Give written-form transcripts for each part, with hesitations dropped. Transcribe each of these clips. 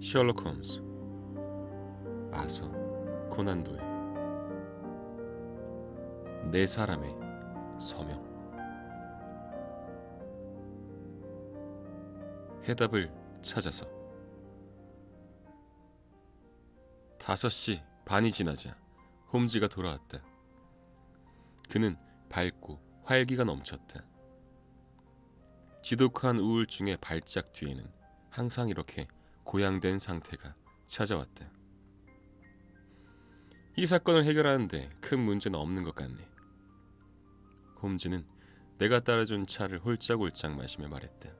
셜록 홈즈, 아서 코난 도일. 네 사람의 서명. 해답을 찾아서. 5시 반이 지나자 홈즈가 돌아왔다. 그는 밝고 활기가 넘쳤다. 지독한 우울증의 발작 뒤에는 항상 이렇게 고양된 상태가 찾아왔다. 이 사건을 해결하는데 큰 문제는 없는 것 같네. 홈즈는 내가 따라준 차를 홀짝홀짝 마시며 말했다.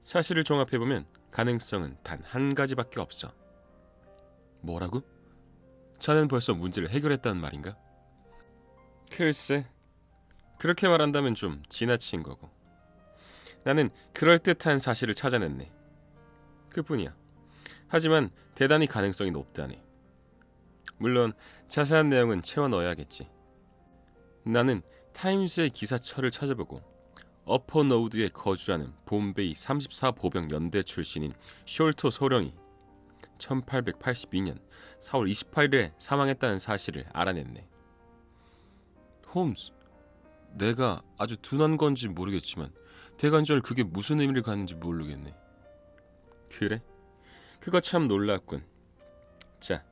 사실을 종합해보면 가능성은 단 한 가지밖에 없어. 뭐라고? 차는 벌써 문제를 해결했다는 말인가? 글쎄, 그렇게 말한다면 좀 지나친 거고. 나는 그럴듯한 사실을 찾아냈네. 그뿐이야. 하지만 대단히 가능성이 높다네. 물론 자세한 내용은 채워 넣어야겠지. 나는 타임스의 기사처를 찾아보고 어퍼노우드에 거주하는 봄베이 34 보병 연대 출신인 숄토 소령이 1882년 4월 28일에 사망했다는 사실을 알아냈네. 홈즈, 내가 아주 둔한 건지 모르겠지만 대관절 그게 무슨 의미를 갖는지 모르겠네. 그래? 그거 참 놀랍군. 자,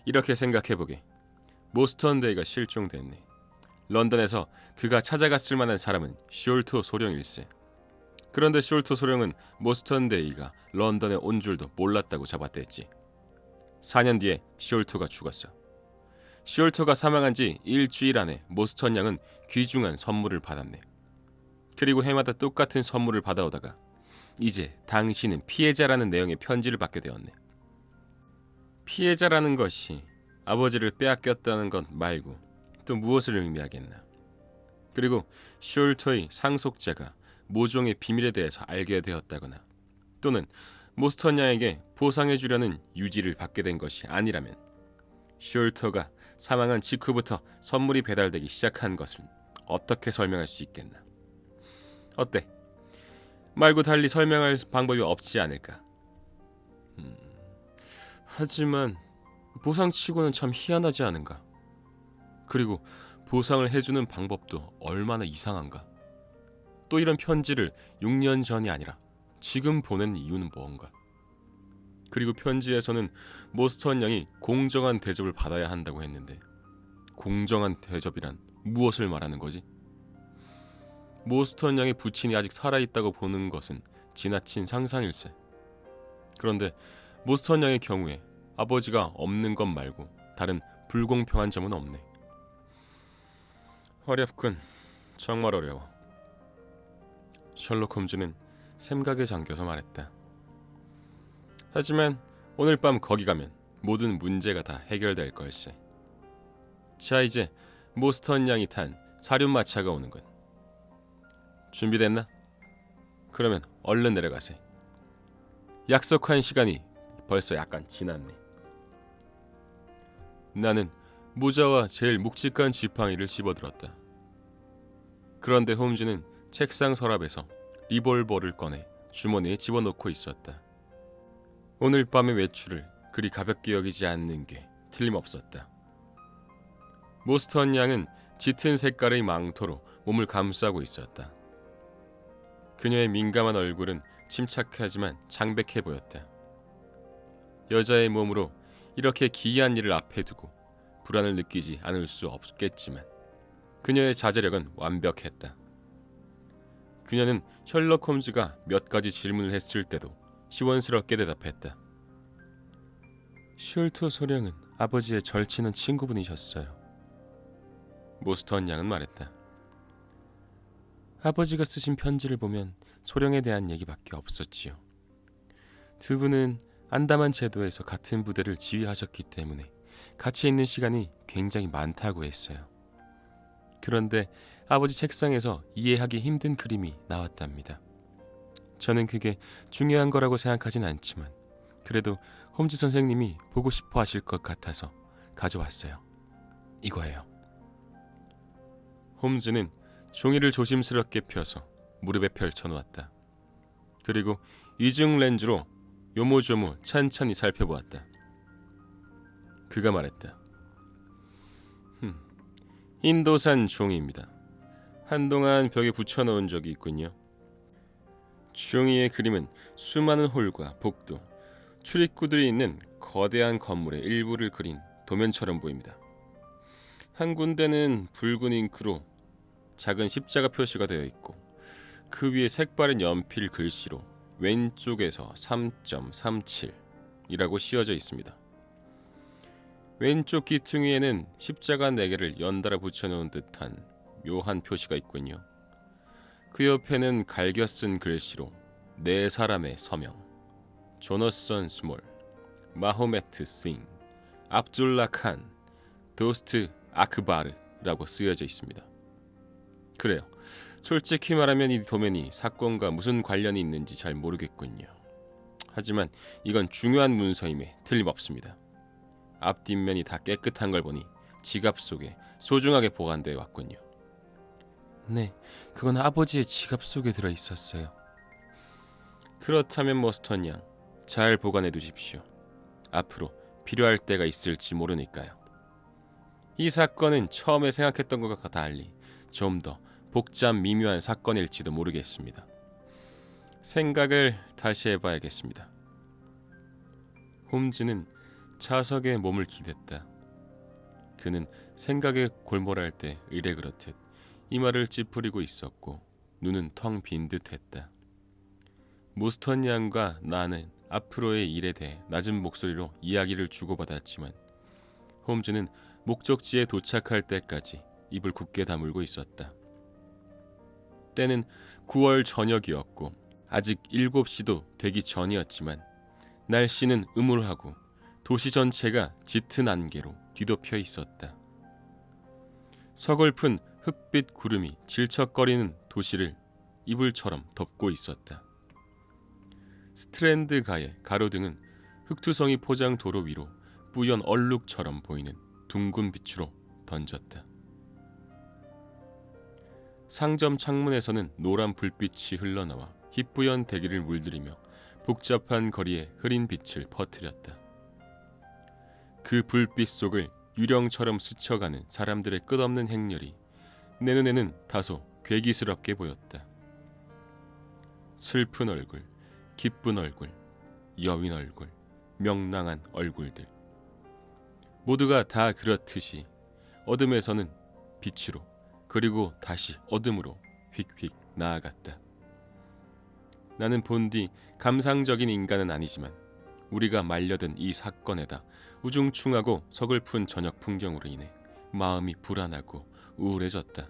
이렇게 생각해보게. 모스턴 데이가 실종됐네. 런던에서 그가 찾아갔을 만한 사람은 숄토 소령일세. 그런데 숄토 소령은 모스턴 데이가 런던에 온 줄도 몰랐다고 잡아댔지. 4년 뒤에 숄토가 죽었어. 숄토가 사망한 지 일주일 안에 모스턴 양은 귀중한 선물을 받았네. 그리고 해마다 똑같은 선물을 받아오다가 이제 당신은 피해자라는 내용의 편지를 받게 되었네. 피해자라는 것이 아버지를 빼앗겼다는 것 말고 또 무엇을 의미하겠나. 그리고 숄토의 상속자가 모종의 비밀에 대해서 알게 되었다거나 또는 모스턴 양에게 보상해주려는 유지를 받게 된 것이 아니라면 숄토가 사망한 직후부터 선물이 배달되기 시작한 것을 어떻게 설명할 수 있겠나. 어때? 말고 달리 설명할 방법이 없지 않을까? 하지만 보상치고는 참 희한하지 않은가? 그리고 보상을 해주는 방법도 얼마나 이상한가? 또 이런 편지를 6년 전이 아니라 지금 보낸 이유는 뭔가? 그리고 편지에서는 모스턴 양이 공정한 대접을 받아야 한다고 했는데 공정한 대접이란 무엇을 말하는 거지? 모스턴 양의 부친이 아직 살아있다고 보는 것은 지나친 상상일세. 그런데 모스턴 양의 경우에 아버지가 없는 것 말고 다른 불공평한 점은 없네. 어렵군. 정말 어려워. 셜록 홈즈는 생각에 잠겨서 말했다. 하지만 오늘 밤 거기 가면 모든 문제가 다 해결될 걸세. 자, 이제 모스턴 양이 탄 사륜마차가 오는군. 준비됐나? 그러면 얼른 내려가세. 약속한 시간이 벌써 약간 지났네. 나는 모자와 제일 묵직한 지팡이를 집어들었다. 그런데 홈즈는 책상 서랍에서 리볼버를 꺼내 주머니에 집어넣고 있었다. 오늘 밤의 외출을 그리 가볍게 여기지 않는 게 틀림없었다. 모스턴 양은 짙은 색깔의 망토로 몸을 감싸고 있었다. 그녀의 민감한 얼굴은 침착하지만 창백해 보였다. 여자의 몸으로 이렇게 기이한 일을 앞에 두고 불안을 느끼지 않을 수 없겠지만 그녀의 자제력은 완벽했다. 그녀는 셜록 홈즈가 몇 가지 질문을 했을 때도 시원스럽게 대답했다. 숄토 소령은 아버지의 절친한 친구분이셨어요. 모스턴 양은 말했다. 아버지가 쓰신 편지를 보면 소령에 대한 얘기밖에 없었지요. 두 분은 안다만 제도에서 같은 부대를 지휘하셨기 때문에 같이 있는 시간이 굉장히 많다고 했어요. 그런데 아버지 책상에서 이해하기 힘든 그림이 나왔답니다. 저는 그게 중요한 거라고 생각하진 않지만 그래도 홈즈 선생님이 보고 싶어 하실 것 같아서 가져왔어요. 이거예요. 홈즈는 종이를 조심스럽게 펴서 무릎에 펼쳐놓았다. 그리고 이중 렌즈로 요모조모 찬찬히 살펴보았다. 그가 말했다. 인도산 종이입니다. 한동안 벽에 붙여놓은 적이 있군요. 종이의 그림은 수많은 홀과 복도, 출입구들이 있는 거대한 건물의 일부를 그린 도면처럼 보입니다. 한 군데는 붉은 잉크로 작은 십자가 표시가 되어 있고 그 위에 색바른 연필 글씨로 왼쪽에서 3.37이라고 씌워져 있습니다. 왼쪽 귀퉁이에는 십자가 4개를 연달아 붙여놓은 듯한 묘한 표시가 있군요. 그 옆에는 갈겨 쓴 글씨로 4사람의 서명, 조너선 스몰, 마호메트 싱, 압둘라 칸, 도스트 아크바르라고 쓰여져 있습니다. 그래요. 솔직히 말하면 이 도면이 사건과 무슨 관련이 있는지 잘 모르겠군요. 하지만 이건 중요한 문서임에 틀림없습니다. 앞뒷면이 다 깨끗한 걸 보니 지갑 속에 소중하게 보관되어 왔군요. 네, 그건 아버지의 지갑 속에 들어 있었어요. 그렇다면 모스턴 양, 잘 보관해 두십시오. 앞으로 필요할 때가 있을지 모르니까요. 이 사건은 처음에 생각했던 것과 달리 좀 더 복잡 미묘한 사건일지도 모르겠습니다. 생각을 다시 해봐야겠습니다. 홈즈는 좌석에 몸을 기댔다. 그는 생각에 골몰할 때 의뢰 그렇듯 이마를 찌푸리고 있었고 눈은 텅 빈 듯했다. 모스턴 양과 나는 앞으로의 일에 대해 낮은 목소리로 이야기를 주고받았지만 홈즈는 목적지에 도착할 때까지 입을 굳게 다물고 있었다. 때는 9월 저녁이었고 아직 7시도 되기 전이었지만 날씨는 음울하고 도시 전체가 짙은 안개로 뒤덮여 있었다. 서글픈 흑빛 구름이 질척거리는 도시를 이불처럼 덮고 있었다. 스트랜드가의 가로등은 흑투성이 포장 도로 위로 뿌연 얼룩처럼 보이는 둥근 빛으로 던졌다. 상점 창문에서는 노란 불빛이 흘러나와 희뿌연 대기를 물들이며 복잡한 거리에 흐린 빛을 퍼뜨렸다. 그 불빛 속을 유령처럼 스쳐가는 사람들의 끝없는 행렬이 내 눈에는 다소 괴기스럽게 보였다. 슬픈 얼굴, 기쁜 얼굴, 여윈 얼굴, 명랑한 얼굴들. 모두가 다 그렇듯이 어둠에서는 빛으로 그리고 다시 어둠으로 휙휙 나아갔다. 나는 본디 감상적인 인간은 아니지만 우리가 말려든 이 사건에다 우중충하고 서글픈 저녁 풍경으로 인해 마음이 불안하고 우울해졌다.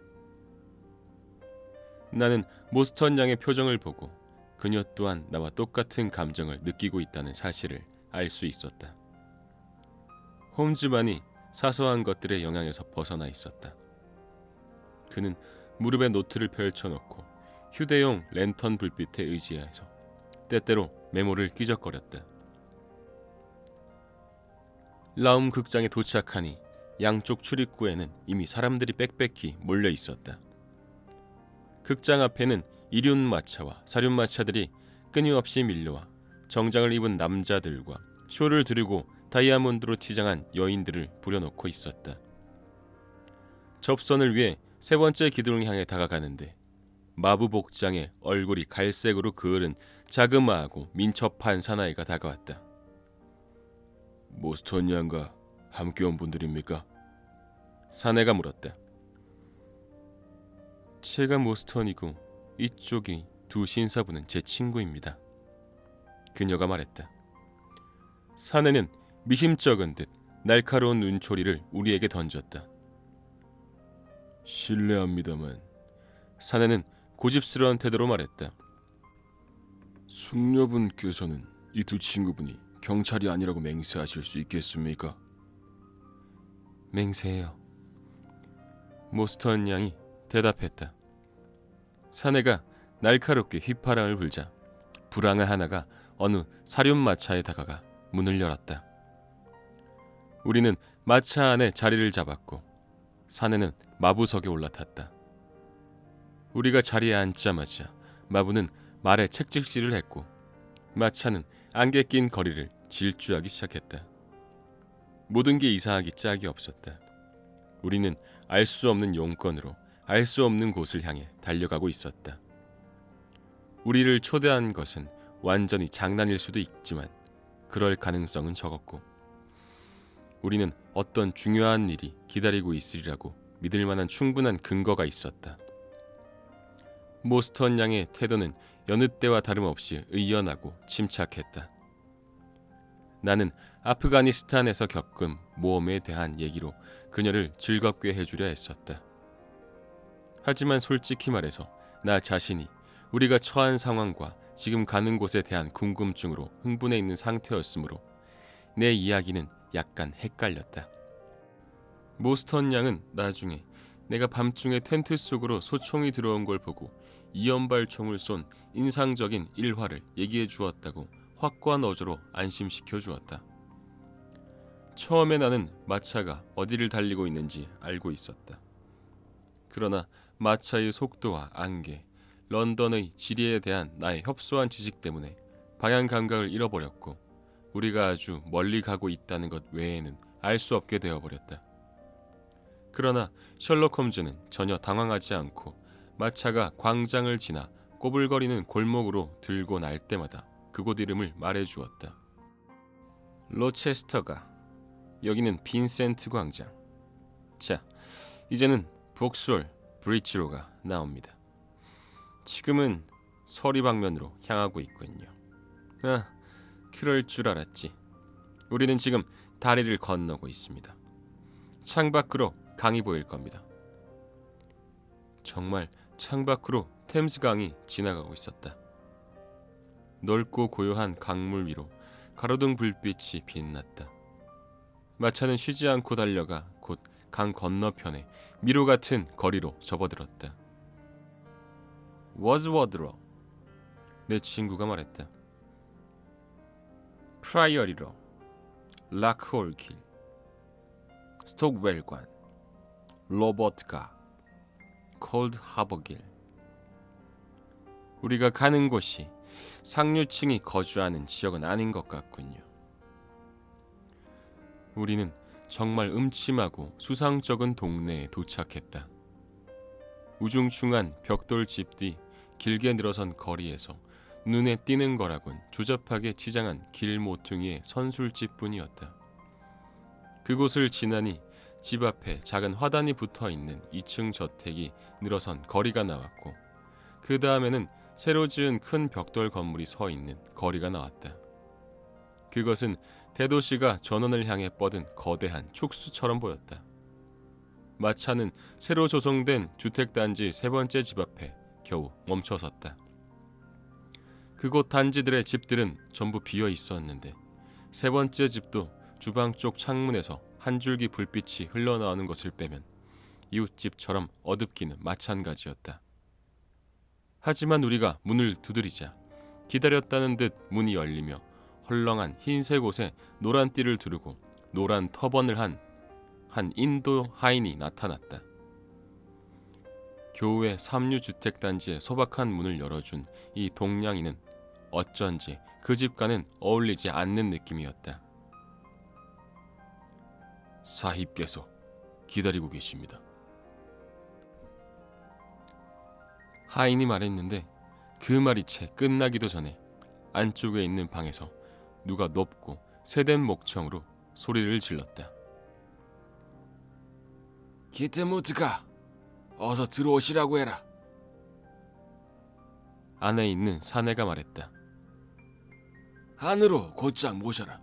나는 모스턴 양의 표정을 보고 그녀 또한 나와 똑같은 감정을 느끼고 있다는 사실을 알 수 있었다. 홈즈만이 사소한 것들의 영향에서 벗어나 있었다. 그는 무릎에 노트를 펼쳐놓고 휴대용 랜턴 불빛에 의지해서 때때로 메모를 끼적거렸다. 라움 극장에 도착하니 양쪽 출입구에는 이미 사람들이 빽빽히 몰려 있었다. 극장 앞에는 이륜마차와 사륜마차들이 끊임없이 밀려와 정장을 입은 남자들과 쇼를 들고 다이아몬드로 치장한 여인들을 부려놓고 있었다. 접선을 위해 세 번째 기둥을 향해 다가가는데 마부복장에 얼굴이 갈색으로 그을은 자그마하고 민첩한 사나이가 다가왔다. 모스턴 양과 함께 온 분들입니까? 사내가 물었다. 제가 모스턴이고 이쪽이 두 신사분은 제 친구입니다. 그녀가 말했다. 사내는 미심쩍은 듯 날카로운 눈초리를 우리에게 던졌다. 실례합니다만 사내는 고집스러운 태도로 말했다. 숙녀분께서는 이 두 친구분이 경찰이 아니라고 맹세하실 수 있겠습니까? 맹세해요. 모스턴 양이 대답했다. 사내가 날카롭게 휘파람을 불자 불황아 하나가 어느 사륜마차에 다가가 문을 열었다. 우리는 마차 안에 자리를 잡았고 사내는 마부석에 올라탔다. 우리가 자리에 앉자마자 마부는 말에 책찍질을 했고 마차는 안개 낀 거리를 질주하기 시작했다. 모든 게 이상하기 짝이 없었다. 우리는 알 수 없는 용건으로 알 수 없는 곳을 향해 달려가고 있었다. 우리를 초대한 것은 완전히 장난일 수도 있지만 그럴 가능성은 적었고, 우리는 어떤 중요한 일이 기다리고 있으리라고 믿을 만한 충분한 근거가 있었다. 모스턴 양의 태도는 여느 때와 다름없이 의연하고 침착했다. 나는 아프가니스탄에서 겪은 모험에 대한 얘기로 그녀를 즐겁게 해주려 했었다. 하지만 솔직히 말해서 나 자신이 우리가 처한 상황과 지금 가는 곳에 대한 궁금증으로 흥분해 있는 상태였으므로 내 이야기는 약간 헷갈렸다. 모스턴 양은 나중에 내가 밤중에 텐트 속으로 소총이 들어온 걸 보고 이연발총을 쏜 인상적인 일화를 얘기해 주었다고 확고한 어조로 안심시켜 주었다. 처음에 나는 마차가 어디를 달리고 있는지 알고 있었다. 그러나 마차의 속도와 안개, 런던의 지리에 대한 나의 협소한 지식 때문에 방향 감각을 잃어버렸고, 우리가 아주 멀리 가고 있다는 것 외에는 알 수 없게 되어버렸다. 그러나 셜록 홈즈는 전혀 당황하지 않고 마차가 광장을 지나 꼬불거리는 골목으로 들고 날 때마다 그곳 이름을 말해주었다. 로체스터가, 여기는 빈센트 광장. 자, 이제는 복수올 브릿지로가 나옵니다. 지금은 서리 방면으로 향하고 있군요. 아, 그럴 줄 알았지. 우리는 지금 다리를 건너고 있습니다. 창밖으로 강이 보일 겁니다. 정말 창밖으로 템스강이 지나가고 있었다. 넓고 고요한 강물 위로 가로등 불빛이 빛났다. 마차는 쉬지 않고 달려가 곧 강 건너편에 미로 같은 거리로 접어들었다. 워즈워드로, 내 친구가 말했다. 프라이어리로, 락홀길, 스톡웰관, 로버트가, 콜드 하버길. 우리가 가는 곳이 상류층이 거주하는 지역은 아닌 것 같군요. 우리는 정말 음침하고 수상쩍은 동네에 도착했다. 우중충한 벽돌집 뒤 길게 늘어선 거리에서 눈에 띄는 거라곤 조잡하게 치장한 길 모퉁이의 선술집뿐이었다. 그곳을 지나니 집 앞에 작은 화단이 붙어있는 2층 저택이 늘어선 거리가 나왔고, 그 다음에는 새로 지은 큰 벽돌 건물이 서 있는 거리가 나왔다. 그것은 대도시가 전원을 향해 뻗은 거대한 촉수처럼 보였다. 마차는 새로 조성된 주택단지 세 번째 집 앞에 겨우 멈춰섰다. 그곳 단지들의 집들은 전부 비어 있었는데 세 번째 집도 주방 쪽 창문에서 한 줄기 불빛이 흘러나오는 것을 빼면 이웃집처럼 어둡기는 마찬가지였다. 하지만 우리가 문을 두드리자 기다렸다는 듯 문이 열리며 헐렁한 흰색 옷에 노란 띠를 두르고 노란 터번을 한 인도 하인이 나타났다. 교회 3류 주택단지의 소박한 문을 열어준 이 동양인은 어쩐지 그 집과는 어울리지 않는 느낌이었다. 사힙께서 기다리고 계십니다. 하인이 말했는데 그 말이 채 끝나기도 전에 안쪽에 있는 방에서 누가 높고 쇠된 목청으로 소리를 질렀다. 기트무트가 어서 들어오시라고 해라. 안에 있는 사내가 말했다. 안으로 곧장 모셔라.